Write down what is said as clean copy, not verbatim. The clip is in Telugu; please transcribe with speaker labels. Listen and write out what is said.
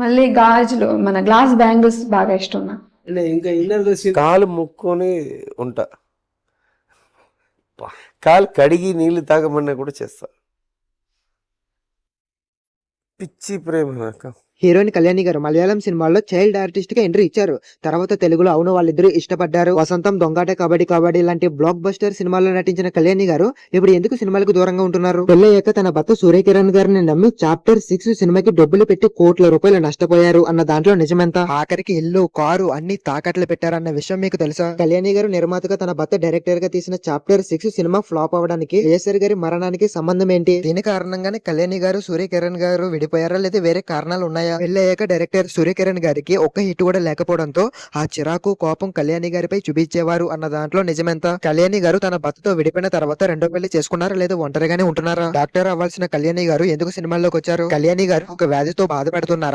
Speaker 1: మళ్ళీ గాజులు మన గ్లాస్ బ్యాంగిల్స్ బాగా ఇష్టం నాకు.
Speaker 2: అంటే ఇంకా ఇన్నర్
Speaker 3: కాలు ముక్కొని ఉంటా, కాలు కడిగి నీళ్లు తాగమన్నా కూడా చేస్తా. పిచ్చి ప్రేమ నాకు.
Speaker 4: హీరోయిన్ కళ్యాణి గారు మలయాళం సినిమాల్లో చైల్డ్ ఆర్టిస్ట్ గా ఎంట్రీ ఇచ్చారు. తర్వాత తెలుగులో అవును వాళ్ళిద్దరూ ఇష్టపడ్డారు, వసంతం, దొంగాట, కబడ్డీ కబడ్డీ లాంటి బ్లాక్ బస్టర్ సినిమాల్లో నటించిన కళ్యాణి గారు ఇప్పుడు ఎందుకు సినిమాలకు దూరంగా ఉంటున్నారు? పెళ్ళయ్యాక తన భర్త సూర్యకిరణ్ గారిని నమ్మి చాప్టర్ 6 సినిమాకి డబ్బులు పెట్టి కోట్ల రూపాయలు నష్టపోయారు అన్న దాంట్లో నిజమెంత? ఆఖరికి ఇల్లు, కారు అన్ని తాకట్లు పెట్టారన్న విషయం మీకు తెలుసా? కళ్యాణి గారు నిర్మాతగా తన భర్త డైరెక్టర్ గా తీసిన చాప్టర్ 6 సినిమా ఫ్లాప్ అవడానికి కేసరి గారి మరణానికి సంబంధం ఏంటి? దీని కారణంగానే కళ్యాణి గారు సూర్యకిరణ్ గారు విడిపోయారా లేదా వేరే కారణాలు ఉన్నాయా? పెళ్ళయ్యాక డైరెక్టర్ సూర్యకిరణ్ గారికి ఒక్క హిట్ కూడా లేకపోవడంతో ఆ చిరాకు కోపం కళ్యాణి గారిపై చూపించేవారు అన్న దాంట్లో నిజమెంత? కళ్యాణి గారు తన భర్తతో విడిపోయిన తర్వాత రెండో పెళ్లి చేసుకున్నారా లేదా ఒంటరిగానే ఉంటున్నారా? డాక్టర్ అవ్వాల్సిన కళ్యాణి గారు ఎందుకు సినిమాల్లోకి వచ్చారు? కళ్యాణి గారు ఒక వ్యాధితో బాధపడుతున్నారా?